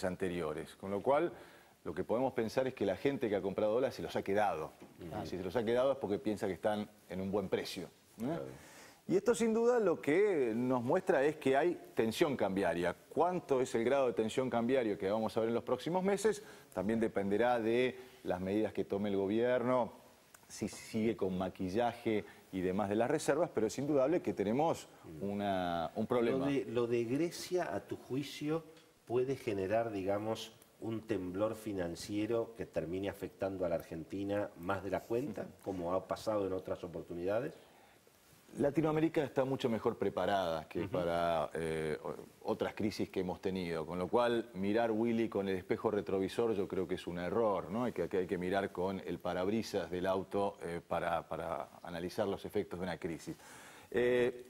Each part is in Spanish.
anteriores, con lo cual lo que podemos pensar es que la gente que ha comprado dólares se los ha quedado. Y si se los ha quedado es porque piensa que están en un buen precio. Y esto sin duda lo que nos muestra es que hay tensión cambiaria. ¿Cuánto es el grado de tensión cambiario que vamos a ver en los próximos meses? También dependerá de las medidas que tome el gobierno, si sigue con maquillaje y demás de las reservas, pero es indudable que tenemos un problema. Lo de Grecia, a tu juicio, puede generar, digamos, un temblor financiero que termine afectando a la Argentina más de la cuenta, como ha pasado en otras oportunidades. Latinoamérica está mucho mejor preparada que para otras crisis que hemos tenido, con lo cual mirar, Willy, con el espejo retrovisor yo creo que es un error, ¿no? Hay que mirar con el parabrisas del auto para analizar los efectos de una crisis.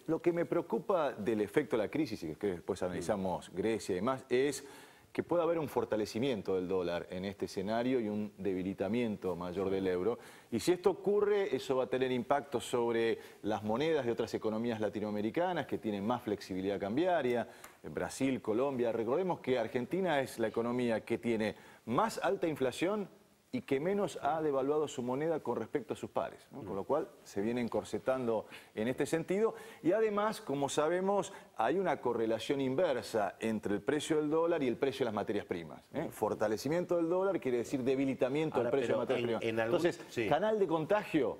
Lo que me preocupa del efecto de la crisis, y que después analizamos Grecia y demás, es que pueda haber un fortalecimiento del dólar en este escenario y un debilitamiento mayor del euro. Y si esto ocurre, eso va a tener impacto sobre las monedas de otras economías latinoamericanas que tienen más flexibilidad cambiaria, Brasil, Colombia. Recordemos que Argentina es la economía que tiene más alta inflación y que menos ha devaluado su moneda con respecto a sus pares, ¿no? Con lo cual se viene encorsetando en este sentido. Y además, como sabemos, hay una correlación inversa entre el precio del dólar y el precio de las materias primas. Fortalecimiento del dólar quiere decir debilitamiento del precio de las materias primas. Entonces, canal de contagio,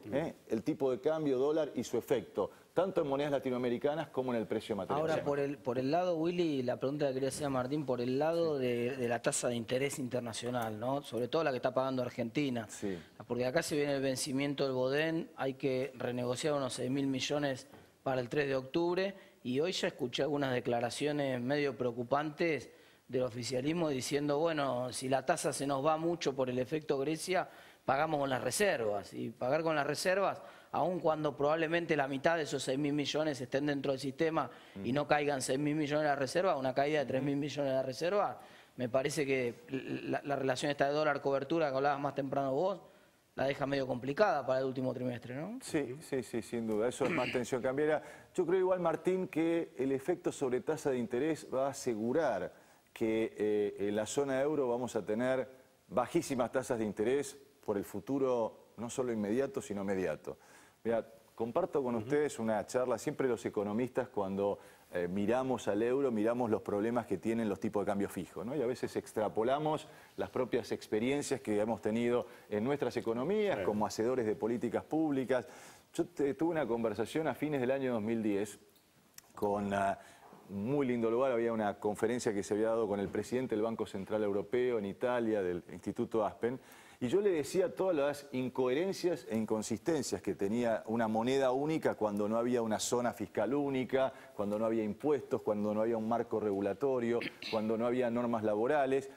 el tipo de cambio, dólar y su efecto, tanto en monedas latinoamericanas como en el precio de materias primas. Ahora, por el lado, Willy, la pregunta que quería hacer a Martín, por el lado de la tasa de interés internacional, ¿no? Sobre todo la que está pagando Argentina. Sí. Porque acá se viene el vencimiento del Bodén, hay que renegociar unos 6.000 millones para el 3 de octubre y hoy ya escuché algunas declaraciones medio preocupantes del oficialismo diciendo, bueno, si la tasa se nos va mucho por el efecto Grecia, pagamos con las reservas. Y pagar con las reservas, aun cuando probablemente la mitad de esos 6.000 millones estén dentro del sistema y no caigan 6.000 millones de la reserva, una caída de 3.000 millones de la reserva, me parece que la relación esta de dólar-cobertura que hablabas más temprano vos, la deja medio complicada para el último trimestre, ¿no? Sí, sin duda. Eso es más tensión cambiaria. Yo creo igual, Martín, que el efecto sobre tasa de interés va a asegurar que en la zona euro vamos a tener bajísimas tasas de interés por el futuro, no solo inmediato, sino mediato. Mira, comparto con ustedes una charla, siempre los economistas cuando miramos al euro, miramos los problemas que tienen los tipos de cambio fijo, ¿no? Y a veces extrapolamos las propias experiencias que hemos tenido en nuestras economías como hacedores de políticas públicas. Yo tuve una conversación a fines del año 2010 con un muy lindo lugar, había una conferencia que se había dado con el presidente del Banco Central Europeo en Italia, del Instituto Aspen, y yo le decía todas las incoherencias e inconsistencias que tenía una moneda única cuando no había una zona fiscal única, cuando no había impuestos, cuando no había un marco regulatorio, cuando no había normas laborales.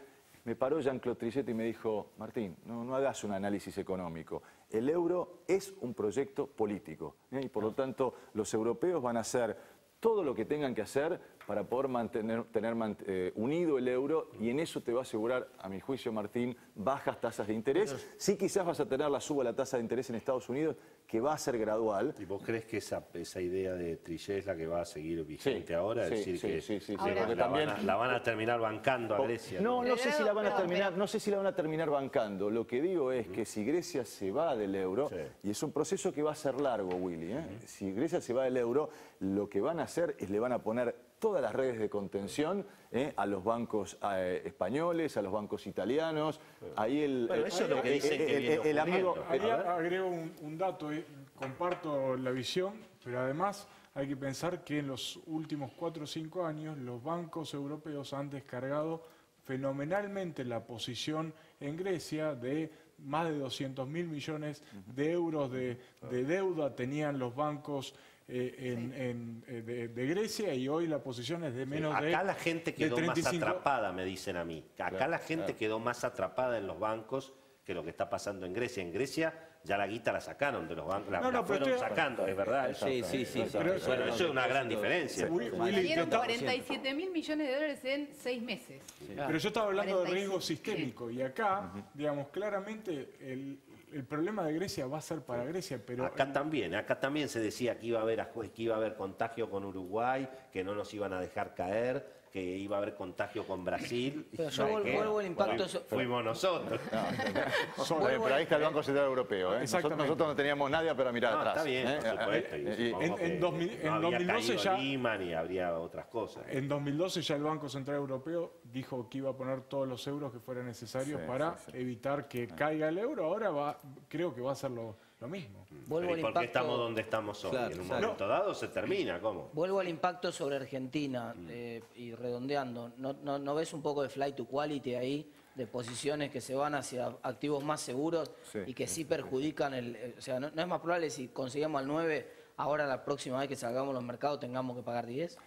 Me paró Jean-Claude Trichet y me dijo, Martín, no hagas un análisis económico. El euro es un proyecto político, y por lo tanto los europeos van a hacer todo lo que tengan que hacer para poder tener unido el euro, y en eso te va a asegurar, a mi juicio, Martín, bajas tasas de interés. Sí, quizás vas a tener la suba de la tasa de interés en Estados Unidos, que va a ser gradual. ¿Y vos crees que esa idea de Trichet es la que va a seguir vigente ahora? Es decir, que la van a terminar bancando a Grecia. No sé si la van a terminar, no sé si la van a terminar bancando. Lo que digo es que si Grecia se va del euro, y es un proceso que va a ser largo, Willy, si Grecia se va del euro, lo que van a hacer es le van a poner todas las redes de contención a los bancos españoles, a los bancos italianos. Ahí eso es lo que dicen que viene el amigo. Agrego un dato, comparto la visión, pero además hay que pensar que en los últimos 4 o 5 años los bancos europeos han descargado fenomenalmente la posición en Grecia de más de 200.000 millones de euros de deuda tenían los bancos de Grecia, y hoy la posición es de menos de... Acá la gente quedó más atrapada, me dicen a mí. Acá la gente quedó más atrapada en los bancos que lo que está pasando en Grecia. En Grecia ya la guita la sacaron de los bancos, la fueron sacando, es verdad. Sí. Bueno, eso es una gran diferencia. Salieron 47.000 millones de dólares en 6 meses. Pero yo estaba hablando de riesgo sistémico, y acá, digamos, claramente el problema de Grecia va a ser para Grecia, pero... Acá también se decía que iba a haber contagio con Uruguay, que no nos iban a dejar caer, que iba a haber contagio con Brasil. Pero yo vuelvo al impacto... Fuimos nosotros. Pero ahí está el Banco Central Europeo. Exactamente. Nosotros no teníamos nadie para mirar atrás. Está bien, por supuesto. Y supongo que en 2012 caído ya... Lehman y habría otras cosas. En 2012 ya el Banco Central Europeo dijo que iba a poner todos los euros que fueran necesarios para evitar que caiga el euro. Ahora creo que va a ser lo mismo. ¿Y por qué estamos donde estamos hoy? Claro, en un momento dado se termina, ¿cómo? Vuelvo al impacto sobre Argentina y redondeando. ¿No ves un poco de flight to quality ahí? De posiciones que se van hacia activos más seguros y que sí perjudican o sea, ¿no es más probable si conseguimos al 9, ahora la próxima vez que salgamos los mercados tengamos que pagar 10?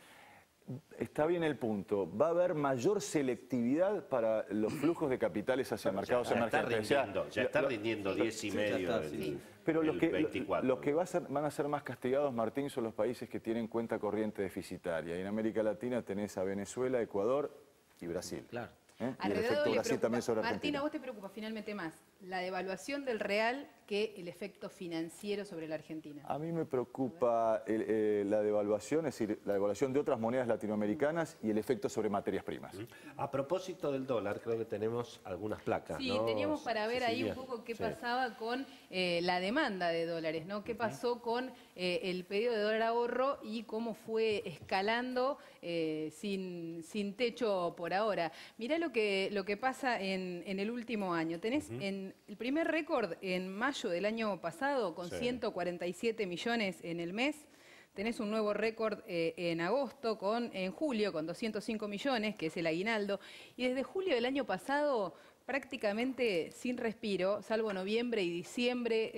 Está bien el punto. Va a haber mayor selectividad para los flujos de capitales hacia mercados emergentes. Ya está rindiendo 10,5. Pero los que 24. los que van a ser más castigados, Martín, son los países que tienen cuenta corriente deficitaria. Y en América Latina tenés a Venezuela, Ecuador y Brasil. Claro. Y el Alrededor efecto le Brasil preocupa. también sobre Martín, Argentina. ¿a vos te preocupa finalmente más la devaluación del real que el efecto financiero sobre la Argentina? A mí me preocupa la devaluación, es decir, la devaluación de otras monedas latinoamericanas y el efecto sobre materias primas. A propósito del dólar, creo que tenemos algunas placas, Sí, ¿no? teníamos para ver ahí un Cecilia? poco qué Sí. pasaba con la demanda de dólares, ¿no? ¿Qué pasó con el pedido de dólar ahorro y cómo fue escalando sin techo por ahora? Mirá lo que pasa en el último año. Tenés el primer récord en mayo del año pasado con 147 millones en el mes. Tenés un nuevo récord en agosto, en julio con 205 millones, que es el aguinaldo. Y desde julio del año pasado, prácticamente sin respiro, salvo noviembre y diciembre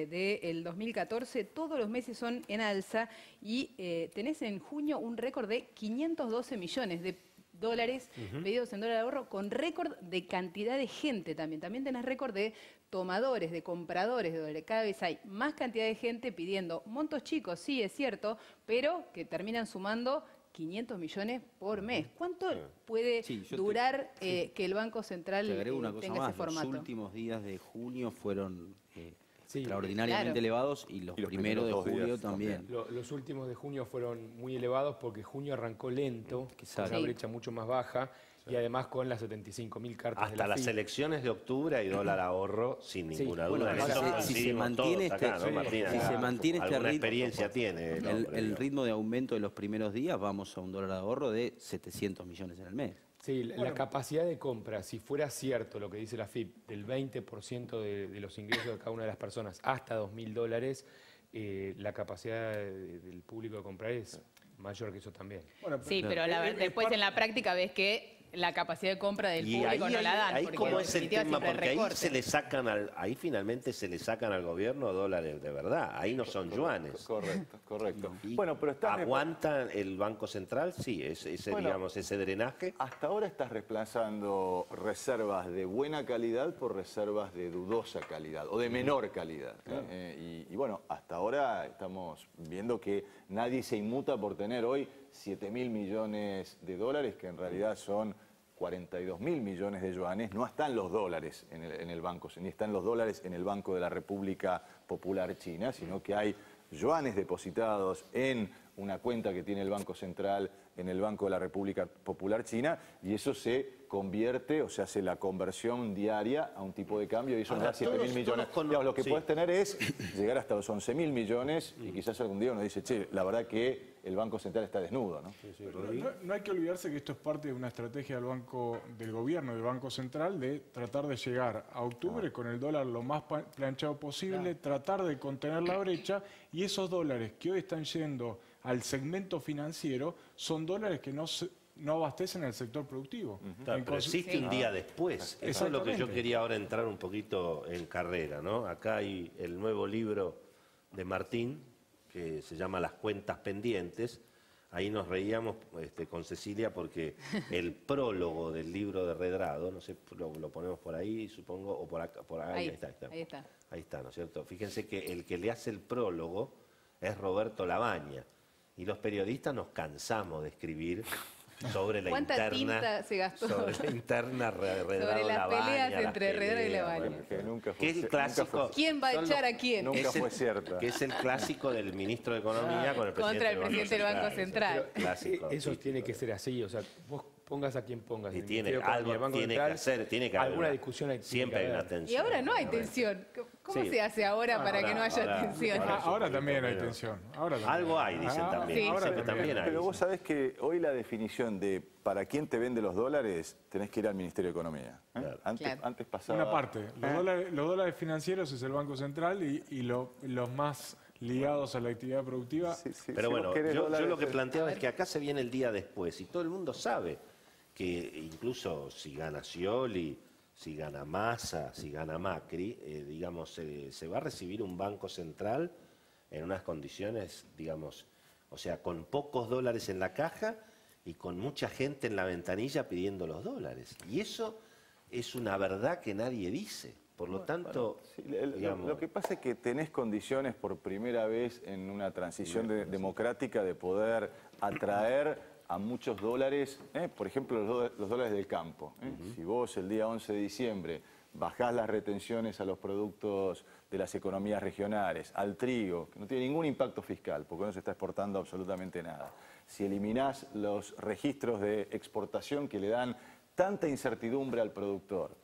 del 2014, todos los meses son en alza. Y tenés en junio un récord de 512 millones de dólares pedidos en dólar de ahorro, con récord de cantidad de gente también. También tenés récord de tomadores, de compradores de dólares. Cada vez hay más cantidad de gente pidiendo montos chicos, sí, es cierto, pero que terminan sumando 500 millones por mes. ¿Cuánto puede durar que el Banco Central tenga ese formato? Los últimos días de junio fueron extraordinariamente elevados y los primeros de julio también. Los últimos de junio fueron muy elevados porque junio arrancó lento, con una brecha mucho más baja y además con las 75.000 cartas de la Hasta las FIP. elecciones de octubre hay dólar ahorro sin ninguna duda. Bueno, En eso ahora, si se mantiene todos acá, ¿no, Martín? si se mantiene este alguna ritmo, experiencia tiene. el ritmo de aumento de los primeros días, vamos a un dólar de ahorro de 700 millones en el mes. Sí, la capacidad de compra, si fuera cierto lo que dice la FIP, del 20% de los ingresos de cada una de las personas hasta $2.000, la capacidad del público de comprar es mayor que eso también. Bueno, Sí, pero después en la práctica ves que la capacidad de compra del Y público no la dan. ahí porque cómo en es el definitiva tema, siempre hay porque ahí recorte. se le sacan ahí finalmente se le sacan al gobierno dólares de verdad, ahí no son yuanes. Correcto. Y Bueno, pero ¿aguanta el Banco Central? Sí, ese drenaje. hasta ahora estás reemplazando reservas de buena calidad por reservas de dudosa calidad o de menor calidad. Y bueno, hasta ahora estamos viendo que nadie se inmuta por tener hoy 7.000 millones de dólares, que en realidad son 42.000 millones de yuanes. No están los dólares en el banco, ni están los dólares en el Banco de la República Popular China, sino que hay yuanes depositados en una cuenta que tiene el Banco Central en el Banco de la República Popular China, y eso se convierte, o se hace la conversión diaria a un tipo de cambio, y eso nos da 7.000 millones. Digamos, lo que puedes tener es llegar hasta los 11.000 millones, y quizás algún día uno dice, che, la verdad que el Banco Central está desnudo, ¿no? No hay que olvidarse que esto es parte de una estrategia del gobierno, del Banco Central, de tratar de llegar a octubre con el dólar lo más planchado posible, tratar de contener la brecha, y esos dólares que hoy están yendo al segmento financiero son dólares que no abastecen al sector productivo. Claro, pero existe un día después. Eso es lo que yo quería ahora entrar un poquito en carrera, ¿no? Acá hay el nuevo libro de Martín, que se llama Las cuentas pendientes. Ahí nos reíamos con Cecilia porque el prólogo del libro de Redrado, no sé, lo ponemos por ahí, supongo, o por acá, ahí está. Ahí está, ¿no es cierto? Fíjense que el que le hace el prólogo es Roberto Labaña. Y los periodistas nos cansamos de escribir sobre la ¿Cuánta interna, tinta se gastó? sobre la interna Sobre las peleas entre Redrado y Lavagna. Que nunca fue, Que es el clásico. ¿Quién va a echar a quién? Nunca fue cierta. Que es el clásico del ministro de Economía con el presidente, Contra el presidente del Banco Central. Clásico. Eso tiene que ser así, o sea, vos pongas a quien pongas. Y el tiene Ministerio de Economía, algo, el Banco tiene que Central, hacer, tiene que haber alguna una- discusión hay, siempre hay tiene que una haber. tensión. Y ahora no hay tensión. ¿Cómo Sí. se hace ahora para que no haya tensión? Ahora también hay tensión. Ahora también. Algo hay, dicen también. sí. Dicen Ahora que también hay. Pero vos sabés que hoy la definición de para quién te vende los dólares, tenés que ir al Ministerio de Economía. ¿eh? Claro. Antes pasaba... Una parte. Los dólares financieros es el Banco Central y los más ligados a la actividad productiva. Sí, sí, Pero si bueno, vos querés yo dólares, lo que planteaba es que acá se viene el día después y todo el mundo sabe que incluso si gana Scioli, si gana Massa, si gana Macri, digamos, se va a recibir un Banco Central en unas condiciones, digamos, o sea, con pocos dólares en la caja y con mucha gente en la ventanilla pidiendo los dólares. Y eso es una verdad que nadie dice. Por lo tanto, Sí, digamos, lo que pasa es que tenés condiciones por primera vez en una transición democrática de poder atraer a muchos dólares, por ejemplo los dólares del campo. Si vos el día 11 de diciembre bajás las retenciones a los productos de las economías regionales, al trigo, que no tiene ningún impacto fiscal, porque no se está exportando absolutamente nada. Si eliminás los registros de exportación que le dan tanta incertidumbre al productor,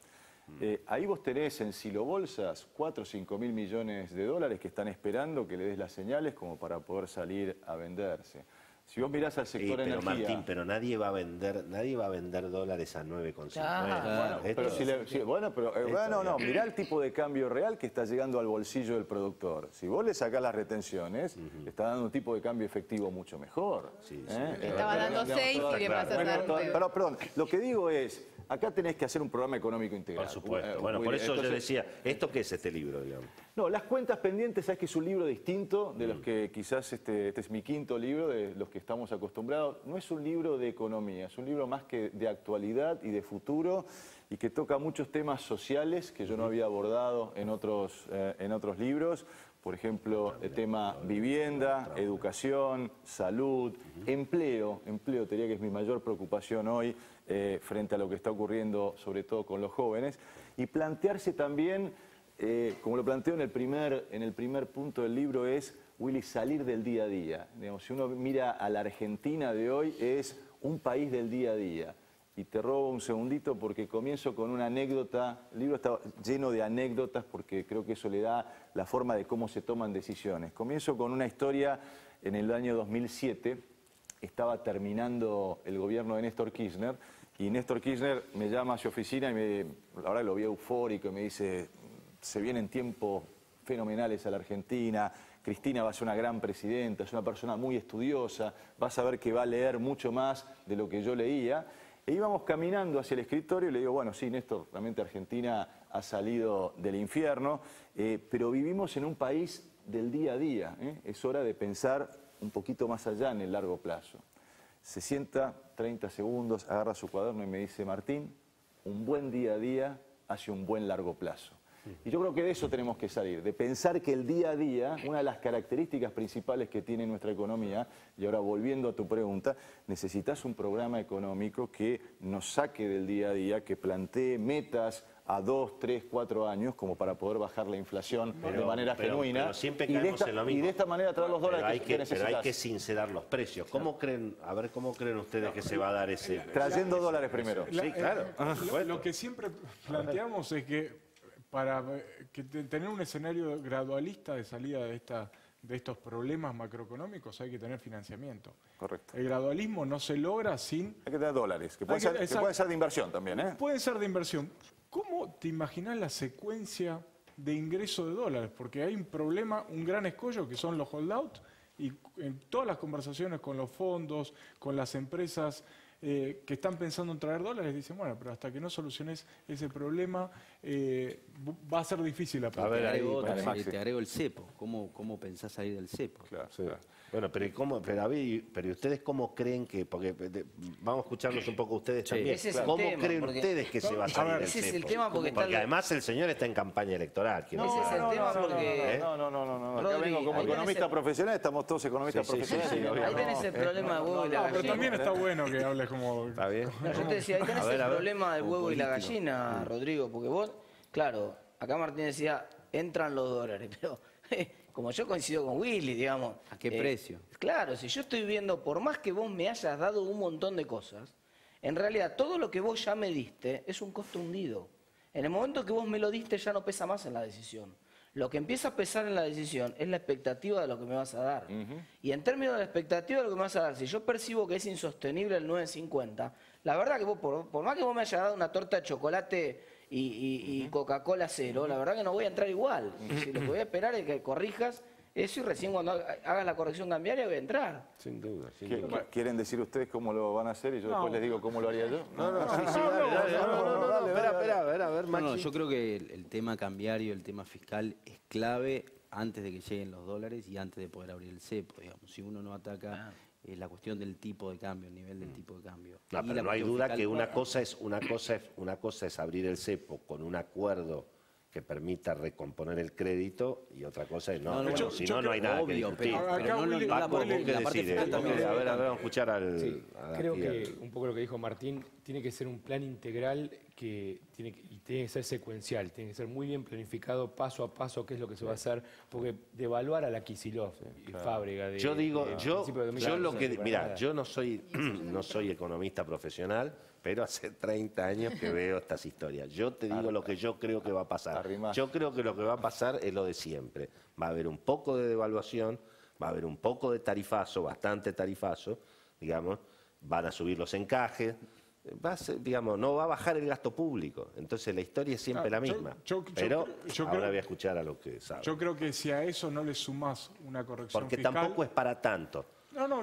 ahí vos tenés en silobolsas 4 o 5 mil millones de dólares que están esperando que le des las señales como para poder salir a venderse. Si vos mirás al sector pero energía... Martín, pero nadie va a vender dólares a 9,50. Claro. Pero no, mirá el tipo de cambio real que está llegando al bolsillo del productor. Si vos le sacás las retenciones, le está dando un tipo de cambio efectivo mucho mejor. Estaba dando 6 y le pasas a dar nueve. Pero, perdón, lo que digo es, acá tenés que hacer un programa económico integral. Por supuesto. Bueno, por eso yo decía, ¿esto qué es este libro, digamos? No, Las cuentas pendientes, sabes que es un libro distinto de los que quizás este es mi quinto libro, de los que estamos acostumbrados. No es un libro de economía, es un libro más que de actualidad y de futuro y que toca muchos temas sociales que yo no había abordado en otros libros. Por ejemplo, el tema vivienda, educación, salud, empleo. Empleo, te diría que es mi mayor preocupación hoy frente a lo que está ocurriendo, sobre todo con los jóvenes. Y plantearse también, como lo planteo en el primer punto del libro, es, Willy, salir del día a día. Digamos, si uno mira a la Argentina de hoy, es un país del día a día. Y te robo un segundito porque comienzo con una anécdota. El libro está lleno de anécdotas porque creo que eso le da la forma de cómo se toman decisiones. Comienzo con una historia en el año 2007. Estaba terminando el gobierno de Néstor Kirchner y Néstor Kirchner me llama a su oficina y la verdad lo vi eufórico y me dice, se vienen tiempos fenomenales a la Argentina, Cristina va a ser una gran presidenta, es una persona muy estudiosa, vas a ver que va a leer mucho más de lo que yo leía. E íbamos caminando hacia el escritorio y le digo, bueno, sí, Néstor, realmente Argentina ha salido del infierno, pero vivimos en un país del día a día. Es hora de pensar un poquito más allá en el largo plazo. Se sienta 30 segundos, agarra su cuaderno y me dice, Martín, un buen día a día hace un buen largo plazo. Y yo creo que de eso tenemos que salir, de pensar que el día a día, una de las características principales que tiene nuestra economía, y ahora volviendo a tu pregunta, necesitas un programa económico que nos saque del día a día, que plantee metas a 2, 3, 4 años como para poder bajar la inflación de manera genuina. Pero siempre caemos en lo mismo. Y de esta manera traer los dólares que necesitas. Pero hay que sincerar los precios. ¿Cómo creen ustedes que se va a dar ese...? Trayendo dólares primero. Sí, claro. Lo que siempre planteamos es que para tener un escenario gradualista de salida de estos problemas macroeconómicos hay que tener financiamiento. Correcto. El gradualismo no se logra sin... Hay que tener dólares, que pueden ser de inversión también, ¿eh? Pueden ser de inversión. ¿Cómo te imaginas la secuencia de ingreso de dólares? Porque hay un problema, un gran escollo que son los holdouts y en todas las conversaciones con los fondos, con las empresas que están pensando en traer dólares, dicen, bueno, pero hasta que no soluciones ese problema va a ser difícil la Te agrego el cepo. ¿Cómo pensás salir del cepo? Claro. Bueno, pero a ver, pero ustedes cómo creen que, porque vamos a escucharlos un poco ustedes también. ¿Cómo creen ustedes que se va a salir del ese es el cepo? tema porque además el señor está en campaña electoral. Ese es el tema porque... No. Acá vengo como economista profesional, estamos todos economistas profesionales. Ahí tenés el problema del huevo y la gallina. Pero también está bueno que hables como... ¿Está bien? No, yo te decía, ahí tenés el problema del huevo y la gallina, Rodrigo, porque vos, claro, acá Martín decía, entran los dólares, pero como yo coincido con Willy, digamos. ¿A qué precio? Claro, si yo estoy viendo, por más que vos me hayas dado un montón de cosas, en realidad todo lo que vos ya me diste es un costo hundido. En el momento que vos me lo diste ya no pesa más en la decisión. Lo que empieza a pesar en la decisión es la expectativa de lo que me vas a dar. Y en términos de la expectativa de lo que me vas a dar, si yo percibo que es insostenible el 9.50, la verdad que vos, por más que vos me hayas dado una torta de chocolate y Coca-Cola cero, la verdad que no voy a entrar igual. Si lo que voy a esperar es que corrijas eso y recién cuando hagas la corrección cambiaria voy a entrar. Sin duda. ¿Quieren decir ustedes cómo lo van a hacer y yo después les digo cómo lo haría yo? Espera, a ver, Maxi. No, yo creo que el tema cambiario, el tema fiscal es clave antes de que lleguen los dólares y antes de poder abrir el cepo, digamos. Si uno no ataca la cuestión del tipo de cambio, el nivel del tipo de cambio. No, pero no hay duda que una cosa es abrir el cepo con un acuerdo que permita recomponer el crédito y otra cosa es no hay nada que discutir. Paco, ¿qué decir? A ver, vamos a escuchar al... Creo que un poco lo que dijo Martín, tiene que ser un plan integral y tiene que ser secuencial, tiene que ser muy bien planificado paso a paso qué es lo que se va a hacer, porque devaluar a la Kicillof y Fábrega yo no soy economista profesional, pero hace 30 años que veo estas historias. Yo te digo lo que yo creo que va a pasar. Yo creo que lo que va a pasar es lo de siempre. Va a haber un poco de devaluación, va a haber un poco de tarifazo, bastante tarifazo, digamos, van a subir los encajes, no va a bajar el gasto público. Entonces la historia es siempre la misma. Ahora voy a escuchar a los que saben. Yo creo que si a eso no le sumás una corrección porque fiscal... tampoco es para tanto.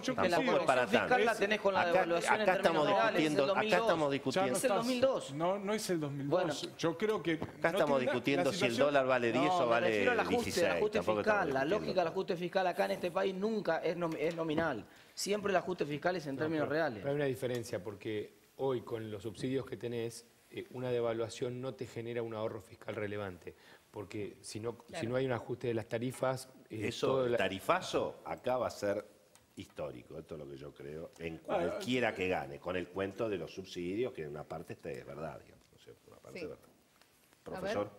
Yo que la corrección fiscal la tenés con la devaluación acá en términos reales, acá estamos discutiendo. Es el 2002. No es el 2002. Bueno, yo creo que... Acá estamos discutiendo si el dólar vale 10 o vale 16. El ajuste fiscal, la lógica del ajuste fiscal acá en este país nunca es nominal. Siempre el ajuste fiscal es en términos reales. Pero hay una diferencia, porque hoy con los subsidios que tenés, una devaluación no te genera un ahorro fiscal relevante. Porque si no hay un ajuste de las tarifas... el tarifazo acá va a ser histórico, esto es lo que yo creo, en cualquiera que gane, con el cuento de los subsidios, que en una parte es verdad, digamos, una parte es verdad. Profesor.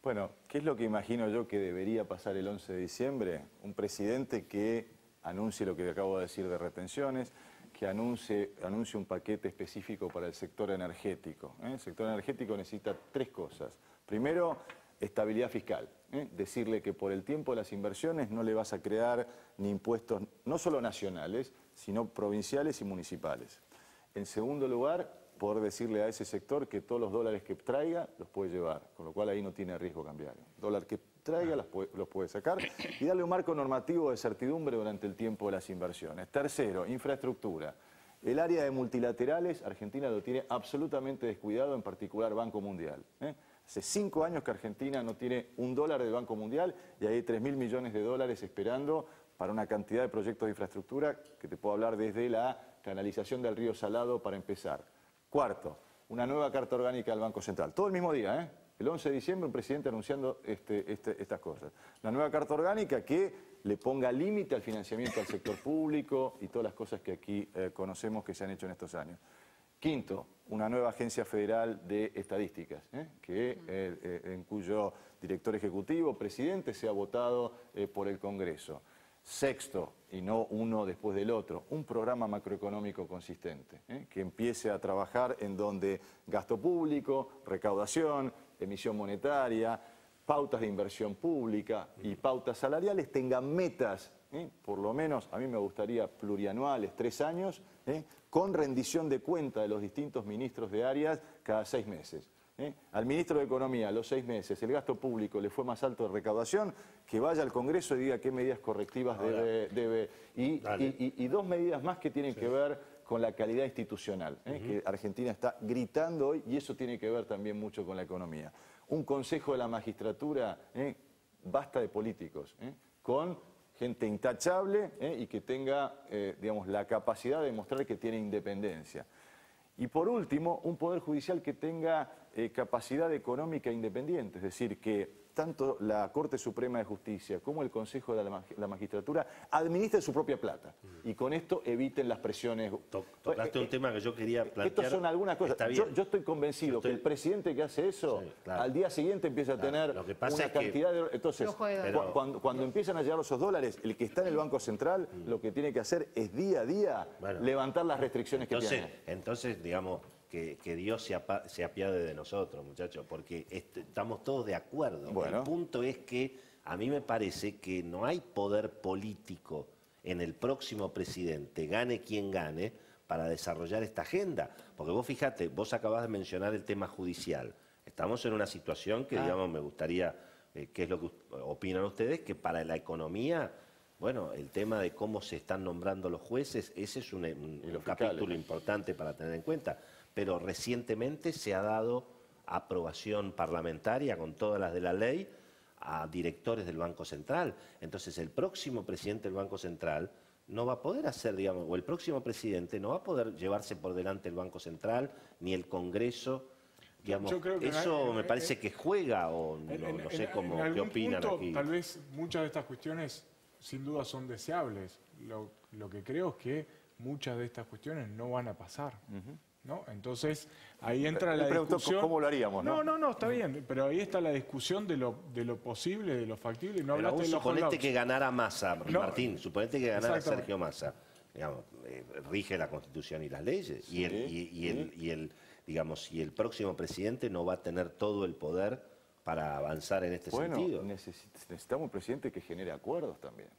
Bueno, ¿qué es lo que imagino yo que debería pasar el 11 de diciembre? Un presidente que anuncie lo que acabo de decir de retenciones, que anuncie un paquete específico para el sector energético. El sector energético necesita 3 cosas. Primero, estabilidad fiscal. Decirle que por el tiempo de las inversiones no le vas a crear ni impuestos, no solo nacionales, sino provinciales y municipales. En segundo lugar, poder decirle a ese sector que todos los dólares que traiga los puede llevar, con lo cual ahí no tiene riesgo cambiario. Dólar que traiga los puede sacar y darle un marco normativo de certidumbre durante el tiempo de las inversiones. Tercero, infraestructura. El área de multilaterales, Argentina lo tiene absolutamente descuidado, en particular Banco Mundial. Hace 5 años que Argentina no tiene $1 del Banco Mundial y hay 3.000 millones de dólares esperando para una cantidad de proyectos de infraestructura que te puedo hablar desde la canalización del río Salado para empezar. Cuarto, una nueva carta orgánica del Banco Central. Todo el mismo día, El 11 de diciembre un presidente anunciando estas cosas. La nueva carta orgánica que le ponga límite al financiamiento al sector público y todas las cosas que aquí conocemos que se han hecho en estos años. Quinto, una nueva agencia federal de estadísticas, en cuyo director ejecutivo, presidente, sea votado por el Congreso. Sexto, y no uno después del otro, un programa macroeconómico consistente, que empiece a trabajar en donde gasto público, recaudación, emisión monetaria, pautas de inversión pública y pautas salariales tengan metas, por lo menos a mí me gustaría plurianuales, 3 años, con rendición de cuenta de los distintos ministros de áreas cada 6 meses. Al ministro de Economía, a los 6 meses, el gasto público le fue más alto de recaudación, que vaya al Congreso y diga qué medidas correctivas debe y 2 medidas más que tienen que ver con la calidad institucional, que Argentina está gritando hoy y eso tiene que ver también mucho con la economía. Un consejo de la magistratura, basta de políticos, con gente intachable y que tenga, digamos, la capacidad de demostrar que tiene independencia. Y por último, un poder judicial que tenga capacidad económica independiente, es decir, que tanto la Corte Suprema de Justicia como el Consejo de la Magistratura administren su propia plata y con esto eviten las presiones. Tocaste un tema que yo quería plantear. Estas son algunas cosas. Yo estoy convencido que el presidente que hace eso, sí, claro, al día siguiente empieza a tener lo que pasa una es que, cantidad de... Entonces, pero, cuando empiezan a llegar esos dólares, el que está en el Banco Central lo que tiene que hacer es día a día levantar las restricciones que tiene. Entonces, digamos, que Dios se apiade de nosotros, muchachos, porque estamos todos de acuerdo. Bueno. El punto es que a mí me parece que no hay poder político en el próximo presidente, gane quien gane, para desarrollar esta agenda. Porque vos fíjate, vos acabás de mencionar el tema judicial. Estamos en una situación que, digamos, me gustaría, ¿qué es lo que opinan ustedes? Que para la economía... Bueno, el tema de cómo se están nombrando los jueces, ese es un capítulo importante para tener en cuenta. Pero recientemente se ha dado aprobación parlamentaria con todas las de la ley a directores del Banco Central. Entonces el próximo presidente del Banco Central no va a poder hacer, digamos, o el próximo presidente no va a poder llevarse por delante el Banco Central ni el Congreso. Digamos, eso me parece que juega o no sé cómo, qué opinan aquí. Tal vez muchas de estas cuestiones sin duda son deseables. Lo que creo es que muchas de estas cuestiones no van a pasar. ¿No? Entonces, ahí entra la discusión... ¿Cómo lo haríamos? No, está bien, pero ahí está la discusión de lo posible, de lo factible. No hablaste de los suponete que ganara Massa, Martín, suponete que ganara Sergio Massa. Digamos, rige la Constitución y las leyes. Sí, y el próximo presidente no va a tener todo el poder para avanzar en este sentido. Necesitamos un presidente que genere acuerdos también,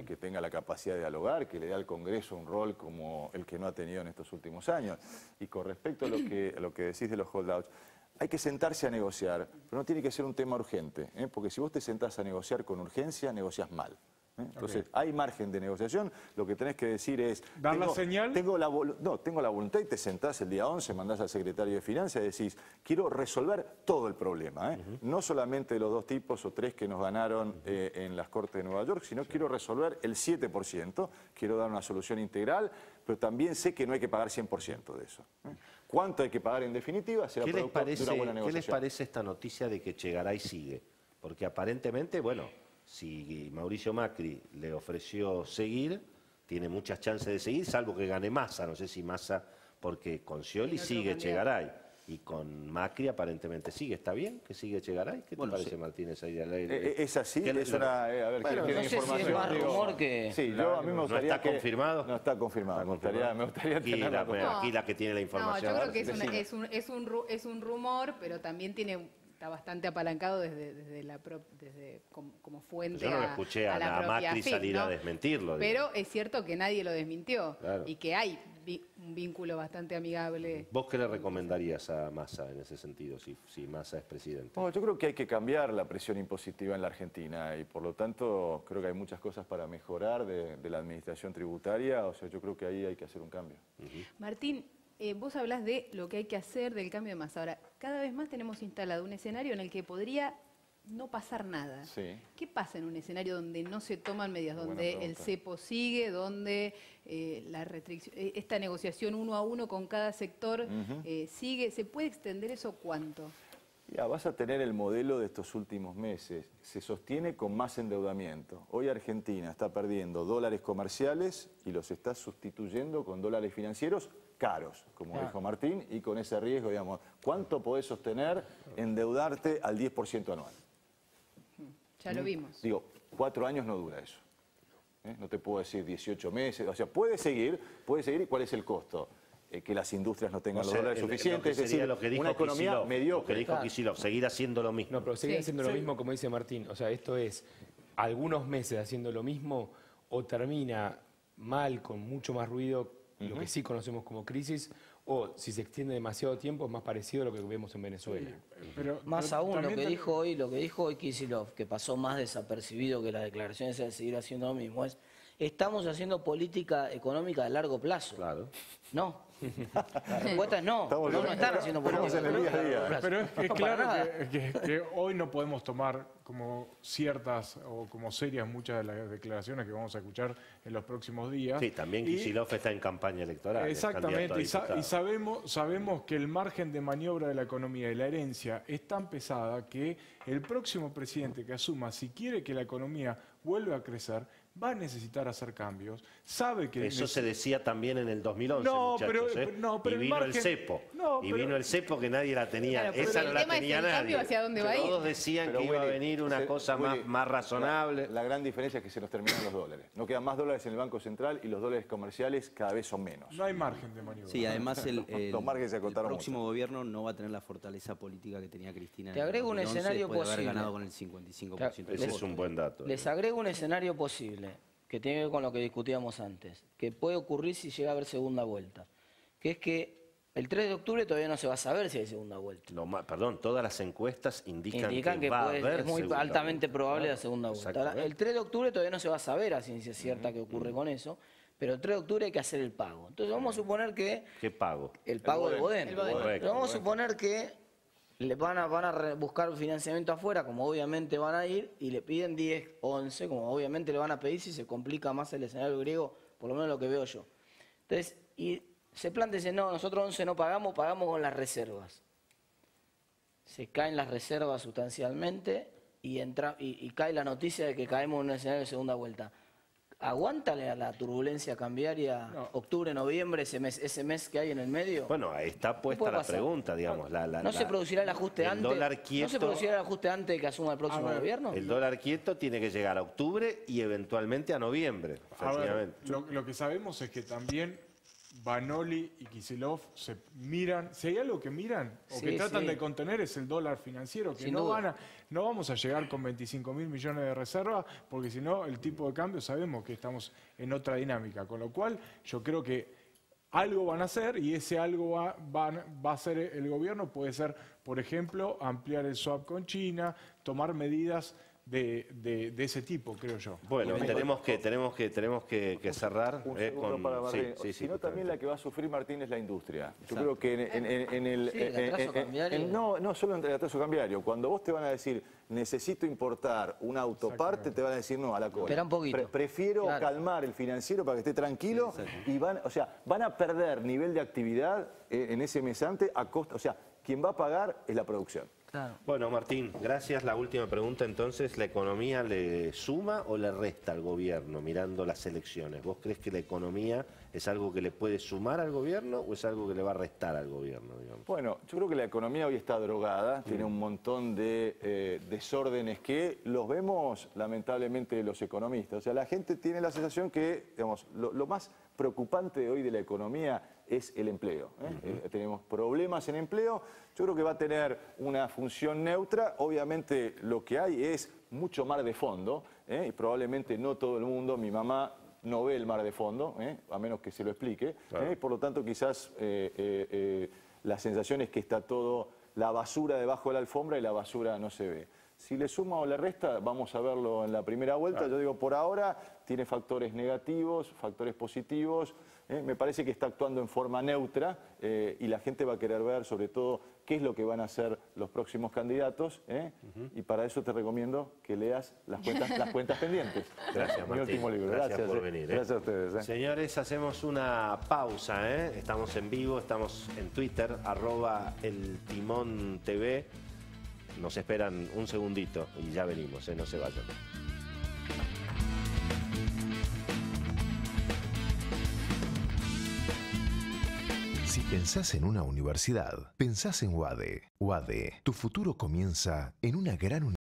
que tenga la capacidad de dialogar, que le dé al Congreso un rol como el que no ha tenido en estos últimos años. Y con respecto a lo que decís de los holdouts, hay que sentarse a negociar, pero no tiene que ser un tema urgente, porque si vos te sentás a negociar con urgencia, negocias mal. Entonces, hay margen de negociación, lo que tenés que decir es... ¿Dar la señal? Tengo la voluntad y te sentás el día 11, mandás al secretario de Finanzas y decís, quiero resolver todo el problema, no solamente los 2 tipos o 3 que nos ganaron en las Cortes de Nueva York, sino quiero resolver el 7%, quiero dar una solución integral, pero también sé que no hay que pagar 100% de eso. ¿Cuánto hay que pagar en definitiva? Será producto de una buena negociación. ¿Qué les parece esta noticia de que Chegaray sigue? Porque aparentemente, bueno... Si Mauricio Macri le ofreció seguir, tiene muchas chances de seguir, salvo que gane Massa. No sé si Massa, porque con Scioli sigue Chegaray y con Macri aparentemente sigue. ¿Está bien que sigue Chegaray? ¿Qué te parece, Martínez? Ahí es así, es una... a ver, bueno, ¿qué no sé información? si es más rumor que... Sí, yo a mí me gustaría ¿No está confirmado? No está confirmado. Me gustaría tenerlo. Aquí la que tiene la información. No, yo creo que es un rumor, pero también está bastante apalancado desde como fuente. Yo no lo escuché a Macri salir a desmentirlo. Pero es cierto que nadie lo desmintió, claro, y que hay un vínculo bastante amigable. ¿Vos qué le recomendarías a Massa en ese sentido, si Massa es presidente? No, yo creo que hay que cambiar la presión impositiva en la Argentina y por lo tanto creo que hay muchas cosas para mejorar de la administración tributaria. O sea, yo creo que ahí hay que hacer un cambio. Martín, vos hablás de lo que hay que hacer del cambio de Massa. Ahora, cada vez más tenemos instalado un escenario en el que podría no pasar nada. Sí. ¿Qué pasa en un escenario donde no se toman medidas, donde el cepo sigue, donde esta negociación 1 a 1 con cada sector sigue? ¿Se puede extender eso cuánto? Ya, vas a tener el modelo de estos últimos meses. Se sostiene con más endeudamiento. Hoy Argentina está perdiendo dólares comerciales y los está sustituyendo con dólares financieros caros, como dijo Martín, y con ese riesgo, digamos, ¿cuánto podés sostener endeudarte al 10% anual? Ya lo vimos. Digo, 4 años no dura eso. No te puedo decir 18 meses. O sea, puede seguir. ¿Y cuál es el costo? Que las industrias no tengan los dólares suficientes, es decir, una economía mediocre. Lo que dijo Kicillof, seguir haciendo lo mismo. No, pero seguir haciendo lo mismo, como dice Martín. O sea, esto es algunos meses haciendo lo mismo o termina mal, con mucho más ruido, lo que sí conocemos como crisis, o si se extiende demasiado tiempo es más parecido a lo que vemos en Venezuela. Más aún, lo que dijo hoy Kicillof, que pasó más desapercibido que las declaraciones de seguir haciendo lo mismo, es: estamos haciendo política económica a largo plazo. Claro. No, La respuesta es no. No están haciendo política. en el día a día. Pero es No, para claro nada. que hoy no podemos tomar como ciertas o como serias muchas de las declaraciones que vamos a escuchar en los próximos días. Sí, también Y- Kicillof está en campaña electoral. es candidato a Exactamente, diputado. y sabemos que el margen de maniobra de la economía y la herencia es tan pesada que el próximo presidente que asuma, si quiere que la economía vuelva a crecer, va a necesitar hacer cambios. Sabe que Eso se decía también en el 2011, No, muchachos. pero- no, pero y el vino el margen- cepo. No, y pero- vino el cepo que nadie la tenía. Claro, pero Esa el no la tema es tenía el nadie. cambio hacia dónde va a ir. Todos decían Pero, que iba a Willy, venir una cosa Willy, más razonable. La gran diferencia es que se nos terminan los dólares. No quedan más dólares en el Banco Central y los dólares comerciales cada vez son menos. no hay margen de maniobra. Sí, además Los márgenes se el acotaron próximo gobierno no va a tener la fortaleza política que tenía Cristina. Te en el agrego un 2011, escenario después de haber posible. ganado con el 55% de Ese es votos. un buen dato. Les agrego un escenario posible, que tiene que ver con lo que discutíamos antes, que puede ocurrir si llega a haber segunda vuelta, que es que el 3 de octubre todavía no se va a saber si hay segunda vuelta. Perdón, todas las encuestas indican que, Va va a haber es muy segunda altamente vuelta. probable Claro, la segunda vuelta. Ahora, exactamente. el 3 de octubre todavía no se va a saber a ciencia cierta qué ocurre con eso, pero el 3 de octubre hay que hacer el pago. Entonces vamos a suponer que ¿Qué pago? el pago del Bodén. El Bodén. Correcto, Pero vamos a suponer que le van a buscar financiamiento afuera, como obviamente van a ir, y le piden 10, 11, como obviamente le van a pedir si se complica más el escenario griego, por lo menos lo que veo yo. Entonces, y se plantea, dice, no, nosotros 11 no pagamos, pagamos con las reservas. Se caen las reservas sustancialmente y cae la noticia de que caemos en un escenario de segunda vuelta. ¿Aguanta la turbulencia cambiaria octubre, noviembre, ese mes que hay en el medio? Bueno, ahí está puesta puede la pasar? pregunta, digamos. ¿No se producirá el ajuste el antes? dólar ¿No quieto, se producirá el ajuste antes de que asuma el próximo gobierno? El dólar quieto tiene que llegar a octubre y eventualmente a noviembre. A ver, efectivamente. lo que sabemos es que también Banoli y Kicillof se miran, si hay algo que miran o Sí, que tratan sí. de contener es el dólar financiero, que Sin no duda. no vamos a llegar con 25.000 millones de reservas, porque si no el tipo de cambio sabemos que estamos en otra dinámica, con lo cual yo creo que algo van a hacer y ese algo va a hacer el gobierno, puede ser, por ejemplo, ampliar el swap con China, tomar medidas de ese tipo, creo yo. Bueno, tenemos que cerrar. Un segundo para Martín. Sino también la que va a sufrir Martín es la industria. Yo creo que en el... Sí, el atraso cambiario. No solo en el atraso cambiario. Cuando vos te van a decir, necesito importar una autoparte, te van a decir no, a la cola. Espera un poquito. Prefiero Claro. calmar el financiero para que esté tranquilo y van a perder nivel de actividad en ese mesante a costa... O sea, quien va a pagar es la producción. Claro. Bueno, Martín, gracias. La última pregunta entonces, ¿la economía le suma o le resta al gobierno mirando las elecciones? ¿Vos crees que la economía es algo que le puede sumar al gobierno o es algo que le va a restar al gobierno, digamos? Bueno, yo creo que la economía hoy está drogada, tiene un montón de desórdenes que los vemos lamentablemente los economistas. O sea, la gente tiene la sensación que, digamos, lo más preocupante hoy de la economía es el empleo. Tenemos problemas en empleo, yo creo que va a tener una función neutra. Obviamente lo que hay es mucho mar de fondo, y probablemente no todo el mundo, mi mamá no ve el mar de fondo, a menos que se lo explique, Claro. por lo tanto quizás la sensación es que está todo la basura debajo de la alfombra y la basura no se ve. Si le suma o le resta, vamos a verlo en la primera vuelta. Claro. Yo digo, por ahora tiene factores negativos, factores positivos. Me parece que está actuando en forma neutra y la gente va a querer ver sobre todo qué es lo que van a hacer los próximos candidatos. Y para eso te recomiendo que leas las cuentas pendientes. Gracias, Mi Martín. último libro. Gracias por venir. Gracias a ustedes. Señores, hacemos una pausa. Estamos en vivo, estamos en Twitter, @eltimontv. Nos esperan un segundito y ya venimos, no se vayan. Si pensás en una universidad, pensás en UADE. UADE, tu futuro comienza en una gran universidad.